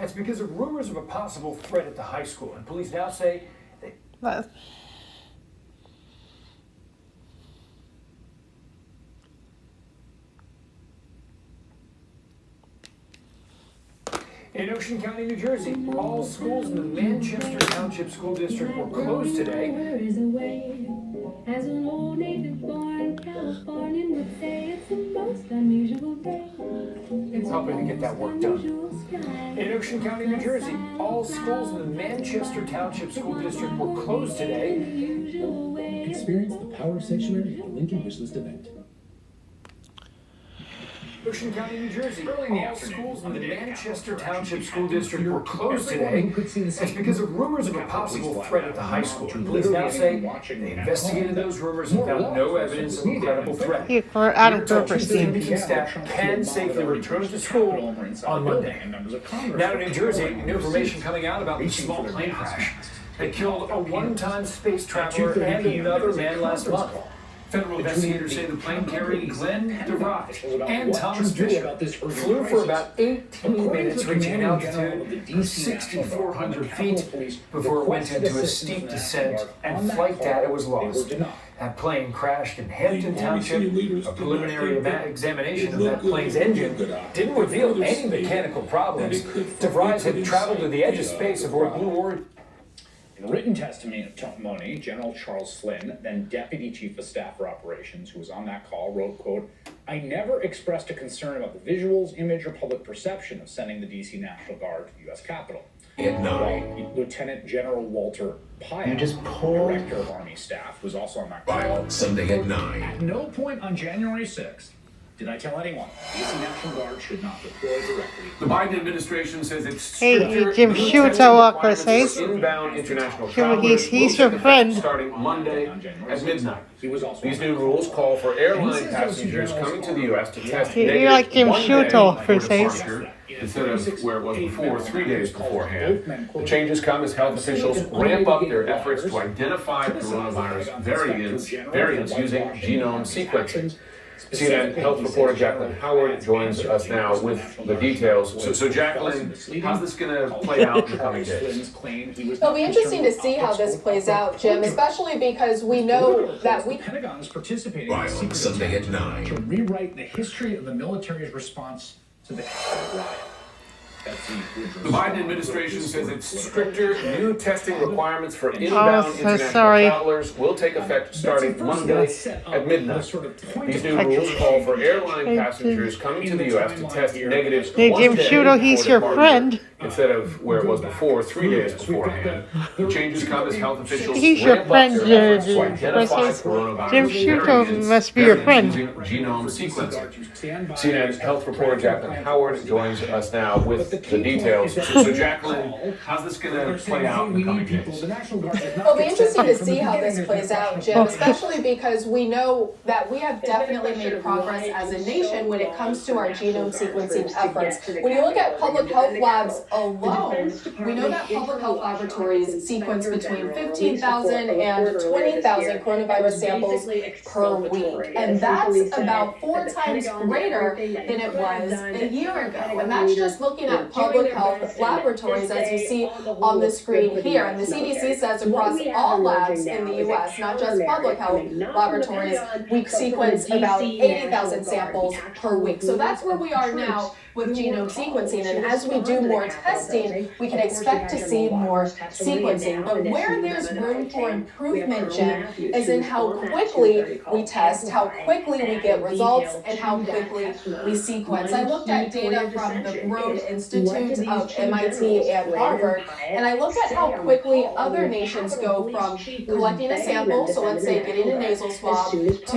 That's because of rumors of a possible threat at the high school, and police now say they... In Ocean County, New Jersey, all schools in the Manchester Township School District were closed today. As an old native-born Californian would say, it's the most unusual day. It's helping to get that work done. In Ocean County, New Jersey, all schools in the Manchester Township School District were closed today. Experience the power of sanctuary at the Lincoln Wishlist event. Ocean County, New Jersey, all schools in the Manchester Township School District were closed today. That's because of rumors of a possible threat at the high school. Police now say they investigated those rumors and found no evidence of a credible threat. Adam Kuperstein. Staff can safely return to school on Monday. Now to New Jersey, new information coming out about the small plane crash. They killed a one-time space traveler and another man last month. Federal investigators say the plane carried Glenn DeVries and Thomas Fisher flew for about 18 minutes, reaching an altitude of 6,400 feet before it went into a steep descent and flight data was lost. That plane crashed in Hampton Township. A preliminary examination of that plane's engine didn't reveal any mechanical problems. DeVries had traveled to the edge of space aboard Blue Origin. In written testimony, General Charles Flynn, then Deputy Chief of Staff for Operations, who was on that call, wrote, quote, "I never expressed a concern about the visuals, image, or public perception of sending the D.C. National Guard to the U.S. Capitol." At 9. Lieutenant General Walter Pyle, You just pulled... Director of Army Staff, was also on that call. Pyle, Sunday at 9. At no point on January 6th did I tell anyone the D.C. National Guard should not deploy directly. The Biden administration says it's Hey, Jim Sciutto, Chris Hayes. Inbound international He's your friend. Starting Monday at midnight. These new rules call for airline passengers coming to the U.S. to test negative You're like Jim 1 day Sciutto, Chris before Hayes. departure, instead of where it was before, 3 days beforehand. The changes come as health officials ramp up their efforts to identify coronavirus variants using genome sequencing. CNN health reporter Jacqueline Howard joins us now with the details. So Jacqueline, how's this going to play out in the coming days? It'll be interesting to see how this plays out, Jim, especially because we know that the Pentagon is participating Pyle, Sunday at 9. to rewrite the history of the military's response to the Capitol riot. The Biden administration says its stricter new testing requirements for inbound international travelers will take effect starting Monday at midnight. These new rules call for airline passengers coming to the U.S. to test negatives Hey, 1 Jim day Sciutto, before he's your departure, friend. instead of where it was before, 3 days beforehand. The changes come as health officials He's your ramp friend, up their efforts to Jim. identify coronavirus Jim Sciutto variants must be your friend. using genome sequencing. CNN health reporter Jacqueline Howard joins us now with the details. So Jacqueline, how's this going to play out in the coming days? it'll be interesting to see how this plays out, Jim, especially because we know that we have definitely made progress as a nation when it comes to our genome sequencing efforts. When you look at public health labs alone, we know that public health laboratories sequence between 15,000 and 20,000 coronavirus samples per week. And that's about 4 times greater than it was a year ago. And that's just looking at public health laboratories, as you see on the screen here. And the CDC says across all labs in the U.S., not just public health laboratories, we sequence about 80,000 samples per week. So that's where we are now with genome sequencing, and as we do more testing, we can expect to see more sequencing. But where there's room for improvement, Jim, is in how quickly we test, how quickly we get results, and how quickly we sequence. I looked at data from the Broad Institute of MIT and Harvard, and I looked at how quickly other nations go from collecting a sample, so let's say getting a nasal swab, to